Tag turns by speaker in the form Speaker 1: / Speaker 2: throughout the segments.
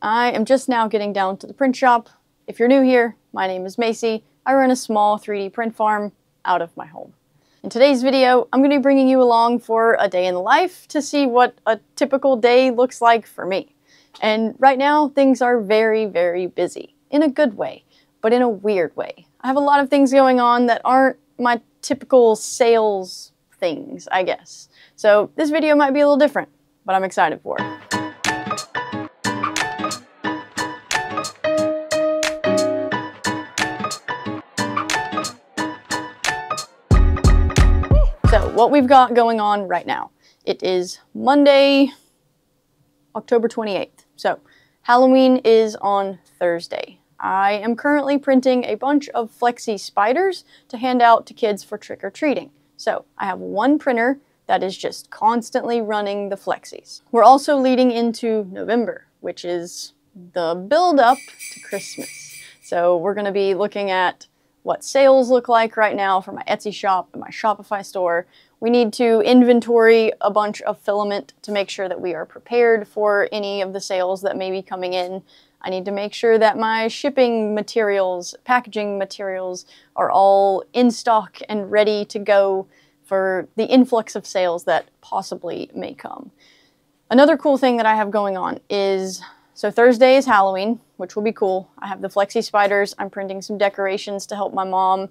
Speaker 1: I am just now getting down to the print shop. If you're new here, my name is Macy. I run a small 3D print farm out of my home. In today's video, I'm going to be bringing you along for a day in the life to see what a typical day looks like for me. And right now, things are very, very busy. In a good way, but in a weird way. I have a lot of things going on that aren't my typical sales things, I guess. So this video might be a little different, but I'm excited for it. So what we've got going on right now, it is Monday, October 28th. So Halloween is on Thursday. I am currently printing a bunch of Flexi spiders to hand out to kids for trick-or-treating. So I have one printer that is just constantly running the Flexis. We're also leading into November, which is the build-up to Christmas. So we're going to be looking at what sales look like right now for my Etsy shop and my Shopify store. We need to inventory a bunch of filament to make sure that we are prepared for any of the sales that may be coming in. I need to make sure that my shipping materials, packaging materials are all in stock and ready to go for the influx of sales that possibly may come. Another cool thing that I have going on is, so Thursday is Halloween, which will be cool. I have the Flexi spiders. I'm printing some decorations to help my mom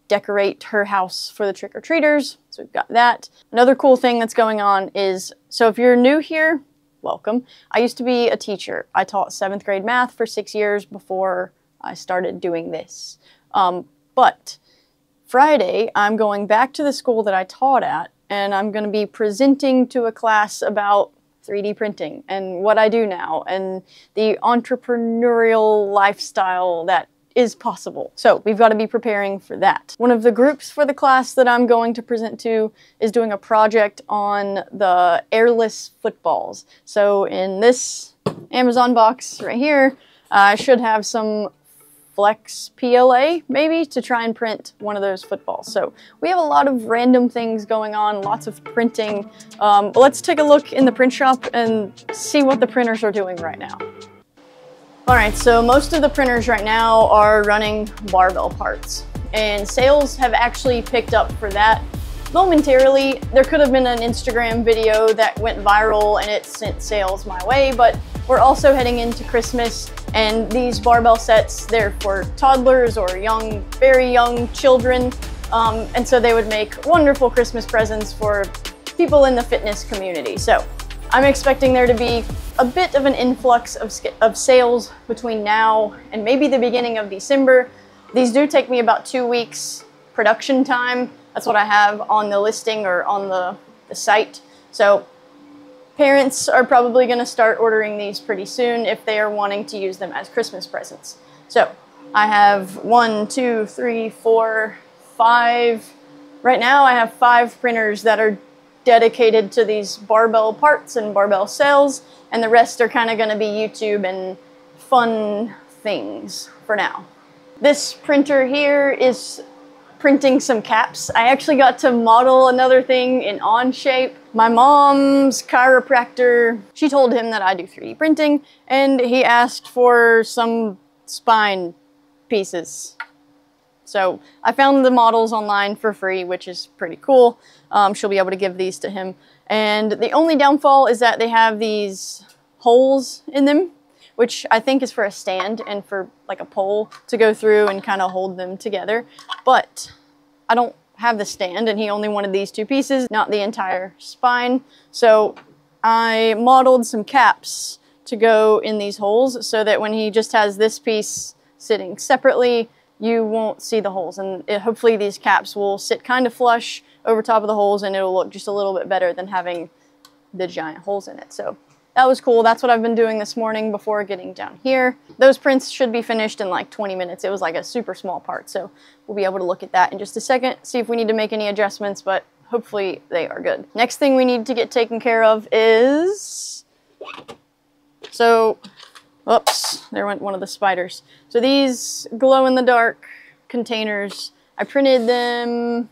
Speaker 1: decorate her house for the trick-or-treaters. So we've got that. Another cool thing that's going on is, so if you're new here, welcome. I used to be a teacher. I taught 7th grade math for 6 years before I started doing this. But Friday, I'm going back to the school that I taught at, and I'm going to be presenting to a class about 3D printing and what I do now and the entrepreneurial lifestyle that is possible. So we've got to be preparing for that. One of the groups for the class that I'm going to present to is doing a project on the airless footballs. So in this Amazon box right here, I should have some Flex PLA maybe to try and print one of those footballs. So we have a lot of random things going on, lots of printing. But let's take a look in the print shop and see what the printers are doing right now. All right, so most of the printers right now are running barbell parts, and sales have actually picked up for that momentarily. There could have been an Instagram video that went viral and it sent sales my way, but we're also heading into Christmas, and these barbell sets, they're for toddlers or young, very young children, and so they would make wonderful Christmas presents for people in the fitness community. So I'm expecting there to be a bit of an influx of sales between now and maybe the beginning of December. These do take me about 2 weeks production time. That's what I have on the listing or on the site. So parents are probably going to start ordering these pretty soon if they are wanting to use them as Christmas presents. So I have 1, 2, 3, 4, 5. Right now I have 5 printers that are dedicated to these barbell parts and barbell sales, and the rest are kind of going to be YouTube and fun things for now. This printer here is printing some caps. I actually got to model another thing in Onshape. My mom's chiropractor, she told him that I do 3D printing, and he asked for some spine pieces. So I found the models online for free, which is pretty cool. She'll be able to give these to him. And the only downfall is that they have these holes in them, which I think is for a stand and for like a pole to go through and kind of hold them together. But I don't have the stand, and he only wanted these 2 pieces, not the entire spine. So I modeled some caps to go in these holes so that when he just has this piece sitting separately, you won't see the holes, and hopefully these caps will sit kind of flush over top of the holes, and it'll look just a little bit better than having the giant holes in it. So that was cool. That's what I've been doing this morning before getting down here. Those prints should be finished in like 20 minutes. It was like a super small part, so we'll be able to look at that in just a second, see if we need to make any adjustments, but hopefully they are good. Next thing we need to get taken care of is, so oops, there went one of the spiders. So these glow-in-the-dark containers, I printed them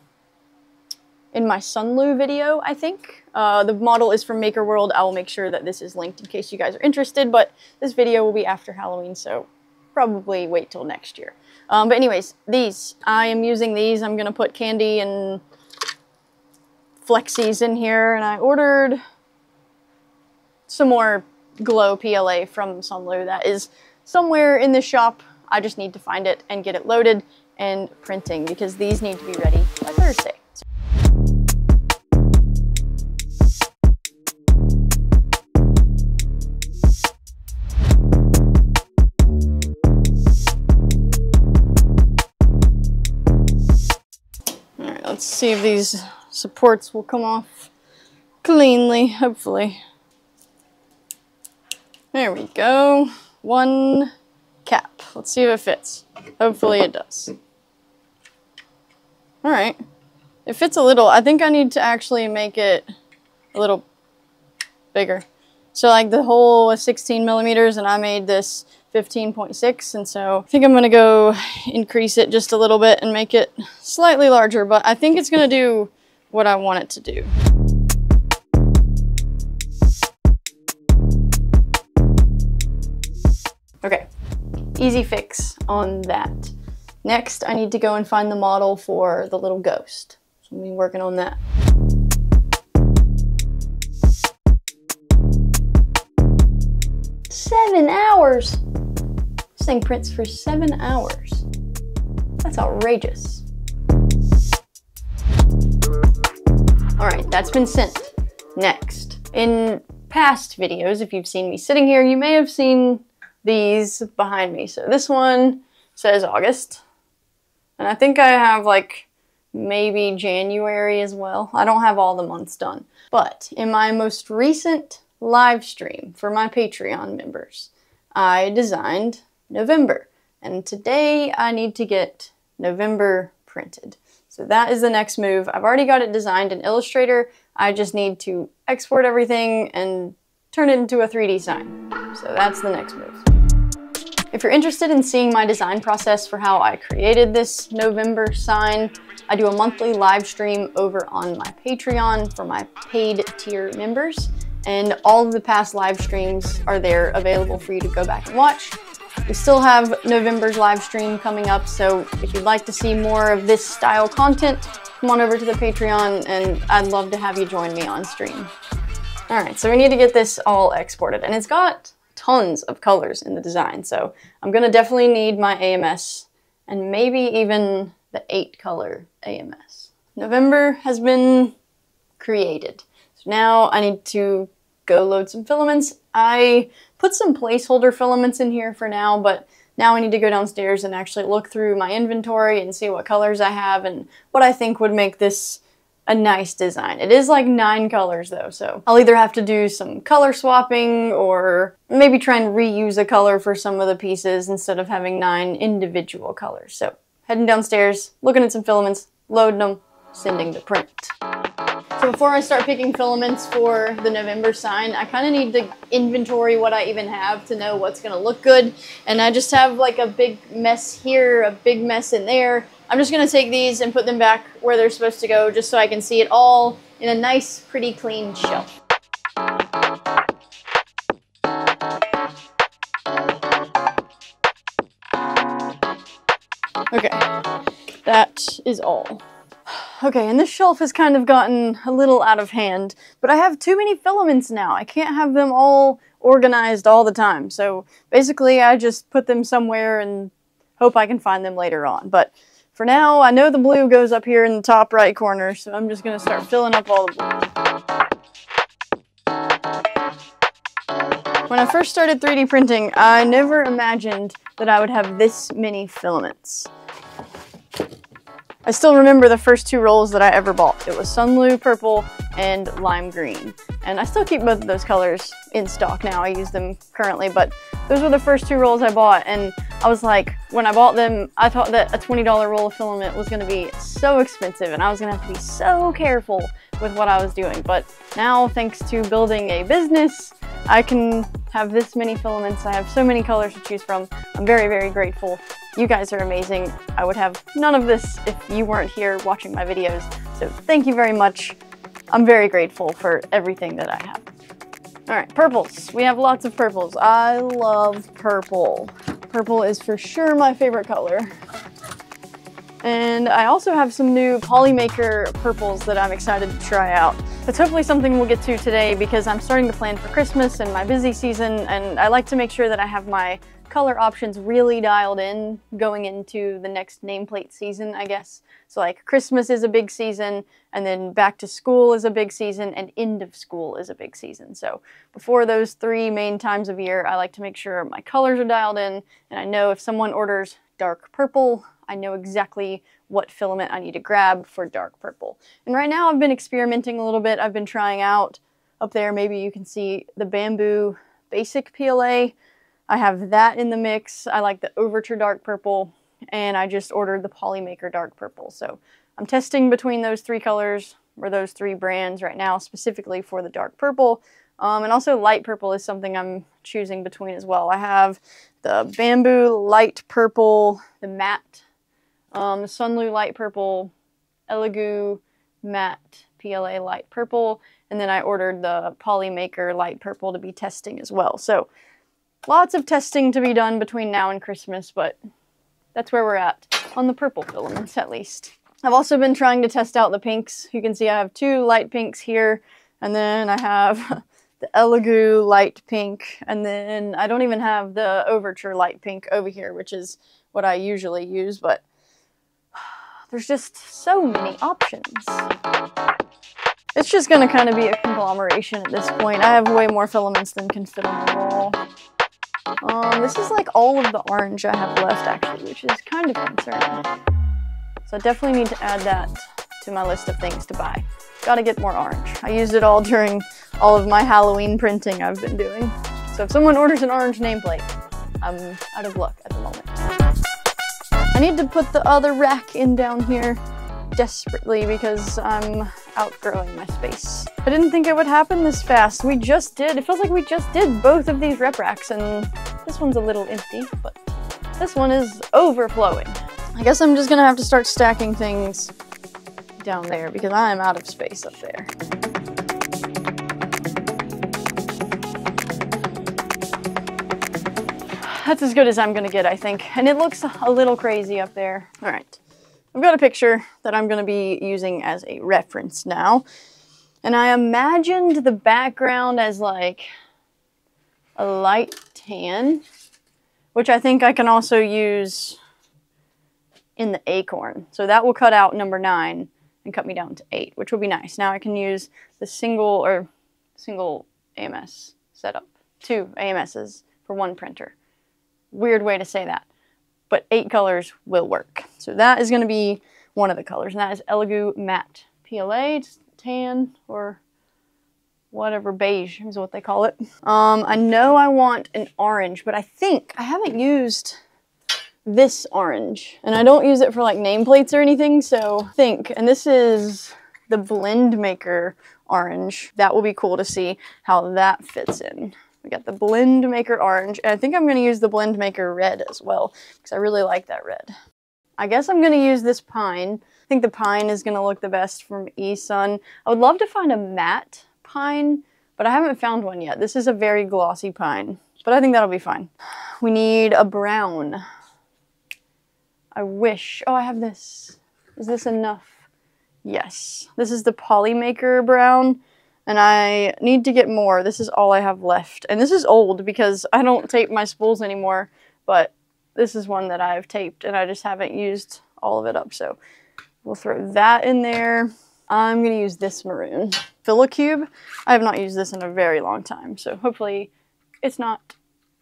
Speaker 1: in my Sunlu video, I think. The model is from Maker World. I will make sure that this is linked in case you guys are interested, but this video will be after Halloween, so probably wait till next year. But anyways, these. I am using these. I'm going to put Candy and Flexies in here, and I ordered some more Glow PLA from Sunlu that is somewhere in the shop. I just need to find it and get it loaded and printing because these need to be ready by Thursday. Alright, let's see if these supports will come off cleanly, hopefully. There we go. One cap. Let's see if it fits. Hopefully it does. Alright. It fits a little. I think I need to actually make it a little bigger. So like the hole was 16 millimeters and I made this 15.6, and so I think I'm going to go increase it just a little bit and make it slightly larger, but I think it's going to do what I want it to do. Okay, easy fix on that. Next, I need to go and find the model for the little ghost. So I'm going to be working on that. "7 hours? This thing prints for 7 hours. That's outrageous." Alright, that's been sent. Next. In past videos, if you've seen me sitting here, you may have seen these behind me. So this one says August. And I think I have like maybe January as well. I don't have all the months done. But in my most recent live stream for my Patreon members, I designed November. And today I need to get November printed. So that is the next move. I've already got it designed in Illustrator. I just need to export everything and turn it into a 3D sign. So that's the next move. If you're interested in seeing my design process for how I created this November sign, I do a monthly live stream over on my Patreon for my paid tier members. And all of the past live streams are there available for you to go back and watch. We still have November's live stream coming up, so if you'd like to see more of this style content, come on over to the Patreon and I'd love to have you join me on stream. Alright, so we need to get this all exported, and it's got tons of colors in the design, so I'm gonna definitely need my AMS and maybe even the 8-color AMS. November has been created. So now I need to go load some filaments. I put some placeholder filaments in here for now, but now I need to go downstairs and actually look through my inventory and see what colors I have and what I think would make this a nice design. It is like 9 colors though, so I'll either have to do some color swapping or maybe try and reuse a color for some of the pieces instead of having 9 individual colors. So heading downstairs, looking at some filaments, loading them, sending to print. So before I start picking filaments for the November sign, I kind of need to inventory what I even have to know what's going to look good. And I just have like a big mess here, a big mess in there. I'm just going to take these and put them back where they're supposed to go just so I can see it all in a nice, pretty clean shelf. Okay, that is all. Okay, and this shelf has kind of gotten a little out of hand, but I have too many filaments now. I can't have them all organized all the time. So basically I just put them somewhere and hope I can find them later on. But for now, I know the blue goes up here in the top right corner, so I'm just going to start filling up all the blue. When I first started 3D printing, I never imagined that I would have this many filaments. I still remember the first 2 rolls that I ever bought. It was Sunlu Purple and Lime Green. And I still keep both of those colors in stock now. I use them currently, but those were the first 2 rolls I bought. And I was like, when I bought them, I thought that a $20 roll of filament was gonna be so expensive and I was gonna have to be so careful with what I was doing. But now, thanks to building a business, I can have this many filaments. I have so many colors to choose from. I'm very, very grateful. You guys are amazing. I would have none of this if you weren't here watching my videos. So thank you very much. I'm very grateful for everything that I have. All right, purples. We have lots of purples. I love purple. Purple is for sure my favorite color. And I also have some new Polymaker purples that I'm excited to try out. That's hopefully something we'll get to today because I'm starting to plan for Christmas and my busy season, and I like to make sure that I have my color options really dialed in going into the next nameplate season, I guess. So like Christmas is a big season, and then back to school is a big season, and end of school is a big season. So before those 3 main times of year, I like to make sure my colors are dialed in, and I know if someone orders dark purple, I know exactly what filament I need to grab for dark purple. And right now I've been experimenting a little bit. I've been trying out up there, maybe you can see the Bamboo Basic PLA. I have that in the mix. I like the Overture dark purple, and I just ordered the Polymaker dark purple. So I'm testing between those 3 colors, or those 3 brands right now, specifically for the dark purple. And also light purple is something I'm choosing between as well. I have the Bamboo light purple, the matte, the Sunlu light purple, Elegoo matte PLA light purple, and then I ordered the Polymaker light purple to be testing as well. So lots of testing to be done between now and Christmas, but that's where we're at on the purple filaments at least. I've also been trying to test out the pinks. You can see I have 2 light pinks here, and then I have the Elegoo light pink, and then I don't even have the Overture light pink over here, which is what I usually use, but there's just so many options. It's just gonna kind of be a conglomeration at this point. I have way more filaments than can fit on the wall. This is like all of the orange I have left actually, which is kind of concerning. So I definitely need to add that to my list of things to buy. Gotta get more orange. I used it all during all of my Halloween printing I've been doing. So if someone orders an orange nameplate, I'm out of luck at the moment. I need to put the other rack in down here desperately because I'm outgrowing my space. I didn't think it would happen this fast. We just did. It feels like we just did both of these rep racks, and this one's a little empty, but this one is overflowing. I guess I'm just gonna have to start stacking things down there because I'm out of space up there. That's as good as I'm gonna get, I think. And it looks a little crazy up there. All right, I've got a picture that I'm gonna be using as a reference now. And I imagined the background as like a light tan, which I think I can also use in the acorn. So that will cut out number 9 and cut me down to 8, which will be nice. Now I can use the single AMS setup, 2 AMSs for 1 printer. Weird way to say that, but 8 colors will work. So that is going to be one of the colors, and that is Elegoo Matte PLA, just tan or whatever, beige is what they call it. I know I want an orange, but I think I haven't used this orange, and I don't use it for like nameplates or anything, so and this is the Blend Maker orange. That will be cool to see how that fits in. We got the Blend Maker orange, and I think I'm going to use the Blend Maker red as well, because I really like that red. I guess I'm going to use this pine. I think the pine is going to look the best from eSun. I would love to find a matte pine, but I haven't found one yet. This is a very glossy pine, but I think that'll be fine. We need a brown. I wish, oh, I have this. Is this enough? Yes. This is the Polymaker brown. And I need to get more. This is all I have left. And this is old because I don't tape my spools anymore, but this is one that I've taped and I just haven't used all of it up. So we'll throw that in there. I'm gonna use this maroon. Filicube. I have not used this in a very long time, so hopefully it's not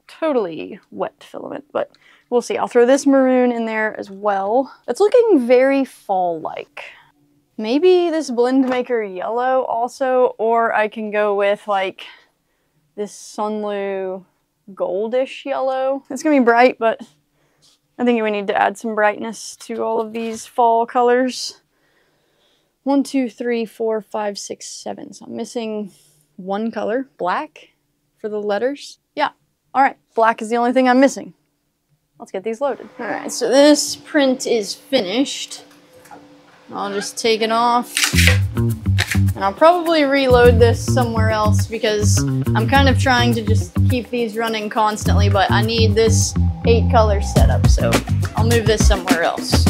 Speaker 1: totally wet filament, but we'll see. I'll throw this maroon in there as well. It's looking very fall-like. Maybe this Blend Maker yellow also, or I can go with like this Sunlu goldish yellow. It's gonna be bright, but I think we need to add some brightness to all of these fall colors. 1, 2, 3, 4, 5, 6, 7. So I'm missing 1 color, black, for the letters. Yeah, all right, black is the only thing I'm missing. Let's get these loaded. All right, so this print is finished. I'll just take it off. And I'll probably reload this somewhere else because I'm kind of trying to just keep these running constantly, but I need this 8-color setup, so I'll move this somewhere else.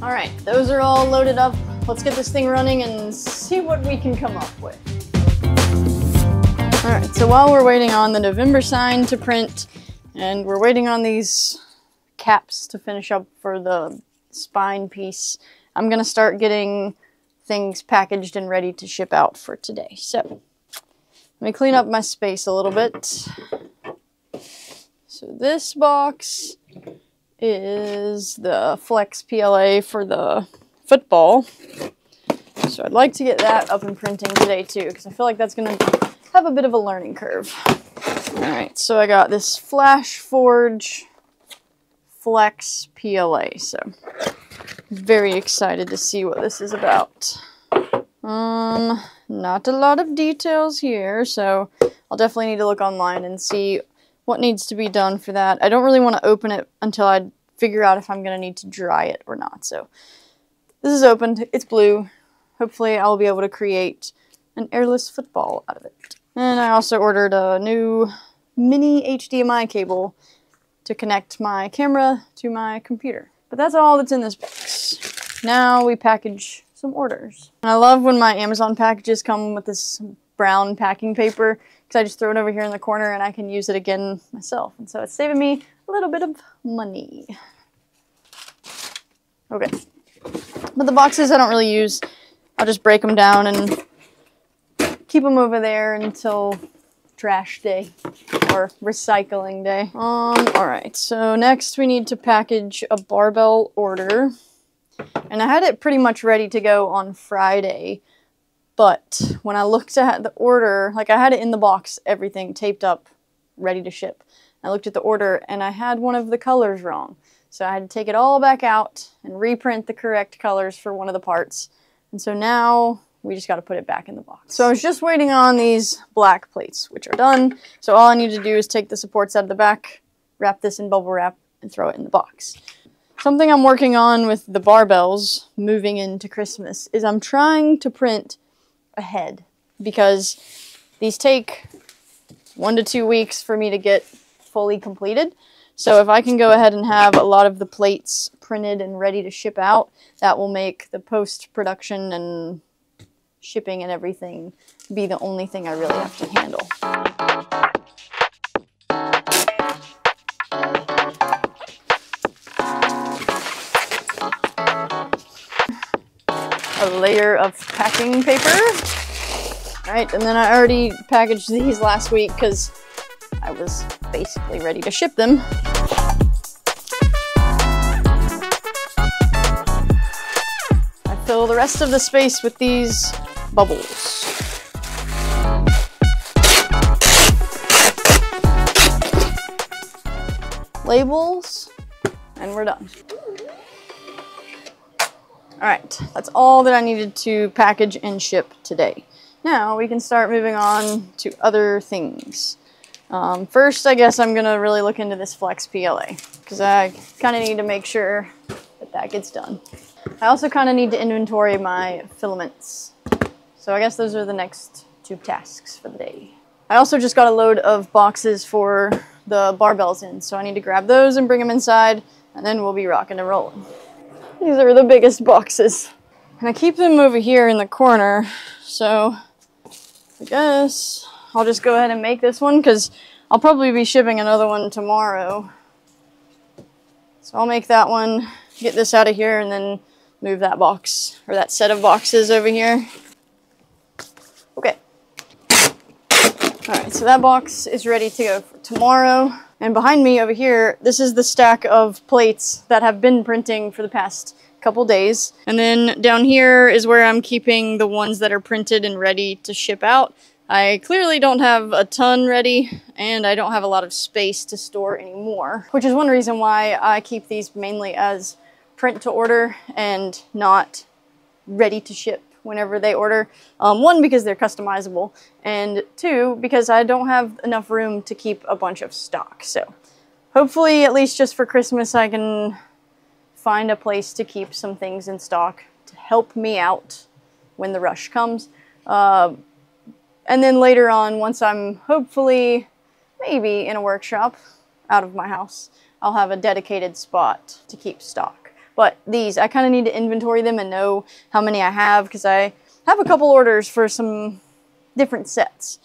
Speaker 1: Alright, those are all loaded up. Let's get this thing running and see what we can come up with. Alright, so while we're waiting on the November sign to print, and we're waiting on these caps to finish up for the spine piece, I'm gonna start getting things packaged and ready to ship out for today. So, let me clean up my space a little bit. So this box is the Flex PLA for the football. So I'd like to get that up and printing today too, because I feel like that's gonna have a bit of a learning curve. Alright, so I got this Flash Forge Flex PLA, so very excited to see what this is about. Not a lot of details here, so I'll definitely need to look online and see what needs to be done for that. I don't really want to open it until I figure out if I'm going to need to dry it or not. So this is opened, it's blue. Hopefully I'll be able to create an airless football out of it. And I also ordered a new mini HDMI cable to connect my camera to my computer. But that's all that's in this box. Now we package some orders. And I love when my Amazon packages come with this brown packing paper, because I just throw it over here in the corner and I can use it again myself. And so it's saving me a little bit of money. Okay. But the boxes I don't really use. I'll just break them down and keep them over there until trash day or recycling day. Alright, so next we need to package a barbell order. And I had it pretty much ready to go on Friday, but when I looked at the order, like I had it in the box, everything taped up, ready to ship. I looked at the order and I had one of the colors wrong. So I had to take it all back out and reprint the correct colors for one of the parts. And so now we just got to put it back in the box. So I was just waiting on these black plates, which are done. So all I need to do is take the supports out of the back, wrap this in bubble wrap, and throw it in the box. Something I'm working on with the barbells moving into Christmas is I'm trying to print ahead, because these take 1 to 2 weeks for me to get fully completed. So if I can go ahead and have a lot of the plates printed and ready to ship out, that will make the post-production and shipping and everything be the only thing I really have to handle. A layer of packing paper. Alright, and then I already packaged these last week because I was basically ready to ship them. I fill the rest of the space with these bubbles. Labels, and we're done. Alright, that's all that I needed to package and ship today. Now we can start moving on to other things. First, I guess I'm going to really look into this Flex PLA, because I kind of need to make sure that that gets done. I also kind of need to inventory my filaments. So I guess those are the next 2 tasks for the day. I also just got a load of boxes for the barbells in, so I need to grab those and bring them inside, and then we'll be rocking and rolling. These are the biggest boxes. And I keep them over here in the corner, so I guess I'll just go ahead and make this one, because I'll probably be shipping another one tomorrow. So I'll make that one, get this out of here, and then move that box, or that set of boxes over here. Okay. Alright, so that box is ready to go for tomorrow. And behind me over here, this is the stack of plates that have been printing for the past couple days. And then down here is where I'm keeping the ones that are printed and ready to ship out. I clearly don't have a ton ready, and I don't have a lot of space to store anymore, which is one reason why I keep these mainly as print to order and not ready to ship whenever they order. One, because they're customizable, and two, because I don't have enough room to keep a bunch of stock. So hopefully, at least just for Christmas, I can find a place to keep some things in stock to help me out when the rush comes. And then later on, once I'm hopefully maybe in a workshop out of my house, I'll have a dedicated spot to keep stock. But these, I kind of need to inventory them and know how many I have, because I have a couple orders for some different sets.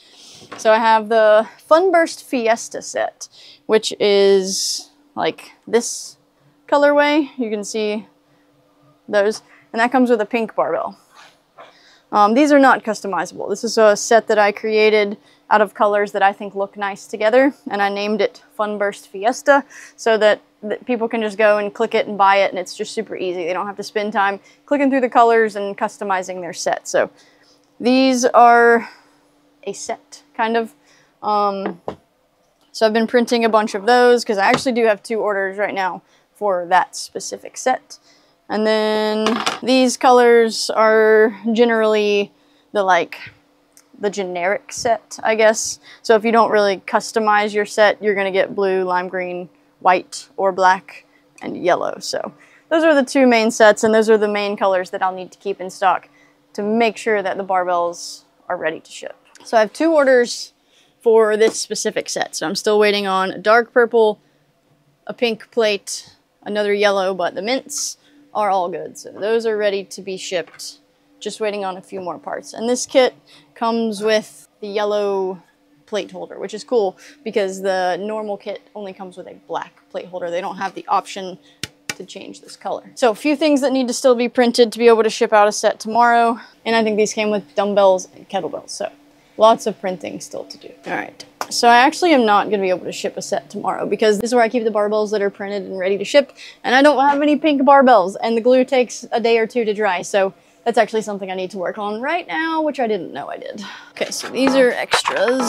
Speaker 1: So I have the Funburst Fiesta set, which is like this colorway. You can see those, and that comes with a pink barbell. These are not customizable. This is a set that I created out of colors that I think look nice together, and I named it Funburst Fiesta so that people can just go and click it and buy it, and it's just super easy. They don't have to spend time clicking through the colors and customizing their set. So these are a set, kind of. So I've been printing a bunch of those because I actually do have 2 orders right now for that specific set. And then these colors are generally the generic set, I guess. So if you don't really customize your set, you're gonna get blue, lime green, white, or black, and yellow. So those are the 2 main sets, and those are the main colors that I'll need to keep in stock to make sure that the barbells are ready to ship. So I have 2 orders for this specific set. So I'm still waiting on a dark purple, a pink plate, another yellow, but the mints are all good. So those are ready to be shipped. Just waiting on a few more parts. And this kit comes with the yellow plate holder, which is cool because the normal kit only comes with a black plate holder. They don't have the option to change this color. So a few things that need to still be printed to be able to ship out a set tomorrow. And I think these came with dumbbells and kettlebells. So lots of printing still to do. All right. So I actually am not going to be able to ship a set tomorrow because this is where I keep the barbells that are printed and ready to ship. And I don't have any pink barbells, and the glue takes a day or 2 to dry. So that's actually something I need to work on right now, which I didn't know I did. Okay, so these are extras.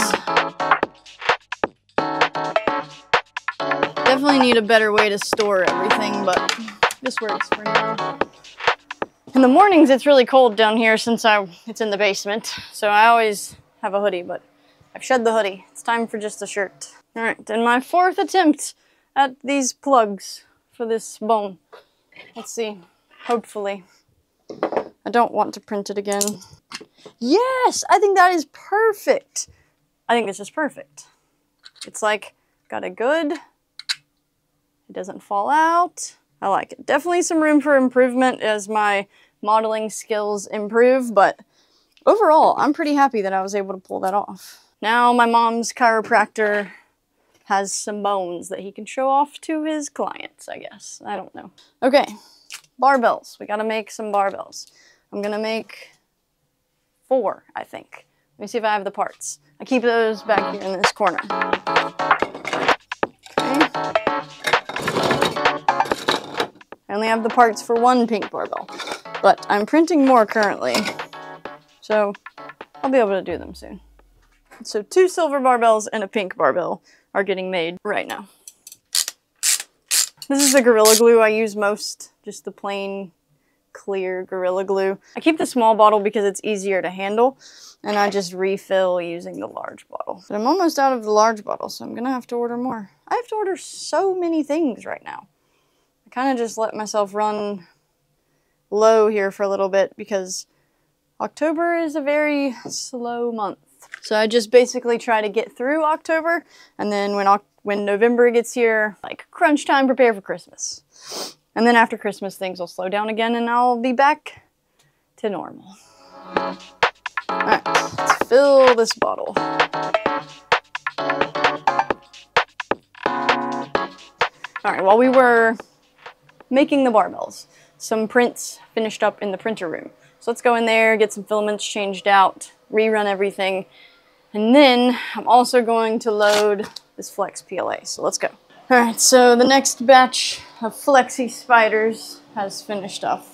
Speaker 1: Definitely need a better way to store everything, but this works for now. In the mornings, it's really cold down here since it's in the basement. So I always have a hoodie, but I've shed the hoodie. It's time for just a shirt. All right, and my 4th attempt at these plugs for this bone. Let's see, hopefully. I don't want to print it again. Yes, I think that is perfect. I think this is perfect. It's like, got a good, it doesn't fall out. I like it. Definitely some room for improvement as my modeling skills improve, but overall, I'm pretty happy that I was able to pull that off. Now my mom's chiropractor has some bones that he can show off to his clients, I guess. I don't know. Okay, barbells. We gotta make some barbells. I'm gonna make 4, I think. Let me see if I have the parts. I keep those back here in this corner. Okay. I only have the parts for 1 pink barbell, but I'm printing more currently, so I'll be able to do them soon. So 2 silver barbells and a pink barbell are getting made right now. This is the Gorilla Glue I use most, just the plain clear Gorilla Glue. I keep the small bottle because it's easier to handle, and I just refill using the large bottle. But I'm almost out of the large bottle, so I'm gonna have to order more. I have to order so many things right now. I kind of just let myself run low here for a little bit because October is a very slow month. So I just basically try to get through October, and then when November gets here, like crunch time, prepare for Christmas. And then after Christmas, things will slow down again, and I'll be back to normal. All right, let's fill this bottle. All right, while we were making the barbells, some prints finished up in the printer room. So let's go in there, get some filaments changed out, rerun everything, and then I'm also going to load this Flex PLA, so let's go. All right, so the next batch of Flexi Spiders has finished up.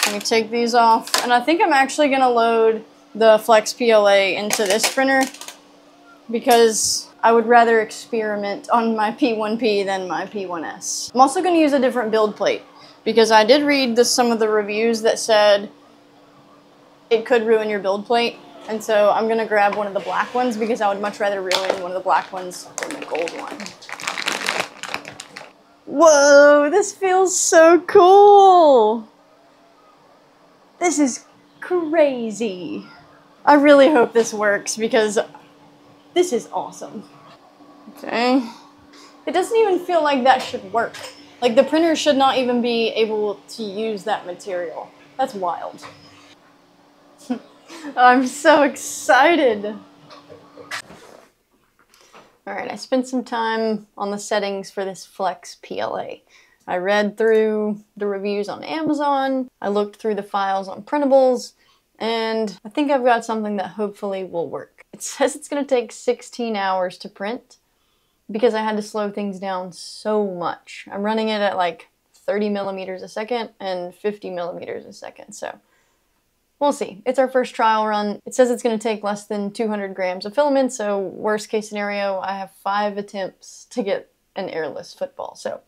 Speaker 1: Let me take these off, and I think I'm actually gonna load the Flex PLA into this printer because I would rather experiment on my P1P than my P1S. I'm also gonna use a different build plate because I did read some of the reviews that said it could ruin your build plate. And so I'm gonna grab one of the black ones because I would much rather ruin one of the black ones than the gold one. Whoa, this feels so cool. This is crazy. I really hope this works because this is awesome. Okay. It doesn't even feel like that should work. Like the printer should not even be able to use that material. That's wild. I'm so excited. Alright, I spent some time on the settings for this Flex PLA. I read through the reviews on Amazon, I looked through the files on printables, and I think I've got something that hopefully will work. It says it's going to take 16 hours to print because I had to slow things down so much. I'm running it at like 30 millimeters a second and 50 millimeters a second, so we'll see. It's our first trial run. It says it's going to take less than 200 grams of filament, so worst case scenario, I have 5 attempts to get an airless football. So,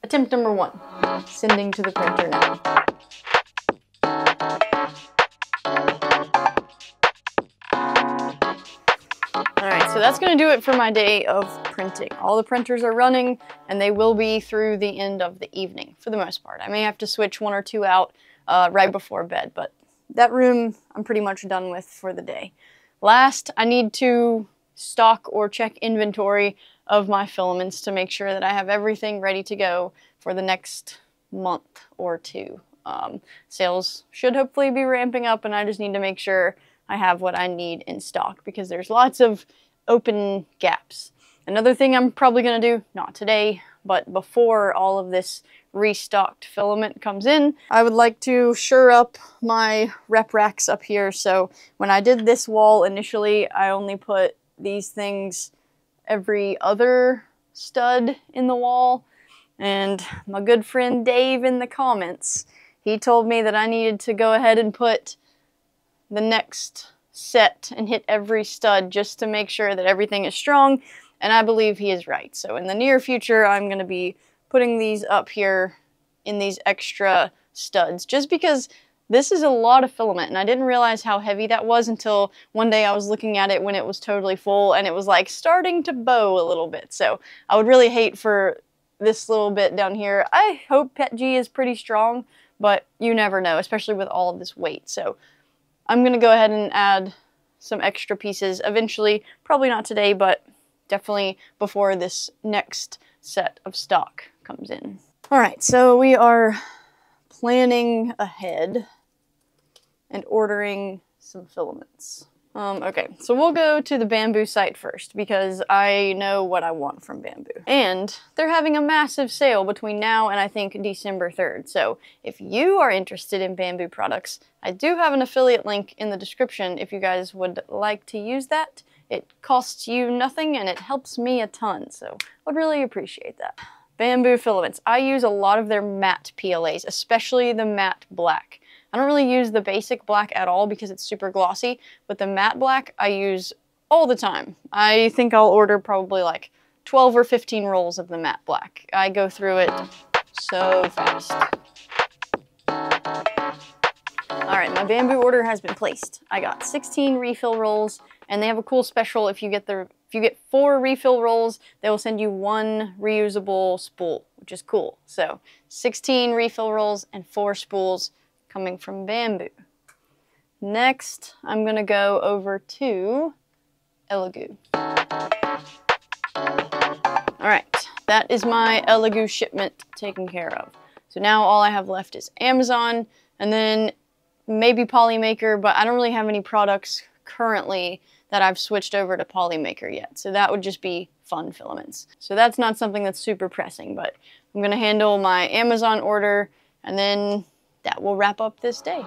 Speaker 1: attempt number 1, sending to the printer now. Alright, so that's going to do it for my day of printing. All the printers are running, and they will be through the end of the evening, for the most part. I may have to switch 1 or 2 out right before bed, but that room I'm pretty much done with for the day. Last, I need to stock or check inventory of my filaments to make sure that I have everything ready to go for the next month or 2. Sales should hopefully be ramping up, and I just need to make sure I have what I need in stock because there's lots of open gaps. Another thing I'm probably going to do, not today, but before all of this restocked filament comes in, I would like to shore up my rep racks up here. So when I did this wall initially, I only put these things every other stud in the wall. And my good friend Dave in the comments, he told me that I needed to go ahead and put the next set and hit every stud just to make sure that everything is strong, and I believe he is right. So in the near future, I'm going to be putting these up here in these extra studs, just because this is a lot of filament, and I didn't realize how heavy that was until one day I was looking at it when it was totally full, and it was like starting to bow a little bit. So I would really hate for this little bit down here. I hope PETG is pretty strong, but you never know, especially with all of this weight. So I'm going to go ahead and add some extra pieces eventually, probably not today, but definitely before this next set of stock comes in. Alright, so we are planning ahead and ordering some filaments. Okay, so we'll go to the Bambu site first because I know what I want from Bambu. And they're having a massive sale between now and I think December 3rd. So if you are interested in Bambu products, I do have an affiliate link in the description if you guys would like to use that. It costs you nothing and it helps me a ton, so I'd really appreciate that. Bambu filaments. I use a lot of their matte PLAs, especially the matte black. I don't really use the basic black at all because it's super glossy, but the matte black I use all the time. I think I'll order probably like 12 or 15 rolls of the matte black. I go through it so fast. Alright, my Bambu order has been placed. I got 16 refill rolls, and they have a cool special. If you get 4 refill rolls, they will send you 1 reusable spool, which is cool. So 16 refill rolls and 4 spools coming from Bambu. Next, I'm going to go over to Elegoo. Alright, that is my Elegoo shipment taken care of. So now all I have left is Amazon, and then maybe Polymaker, but I don't really have any products currently that I've switched over to Polymaker yet. So that would just be fun filaments. So that's not something that's super pressing, but I'm going to handle my Amazon order, and then that will wrap up this day.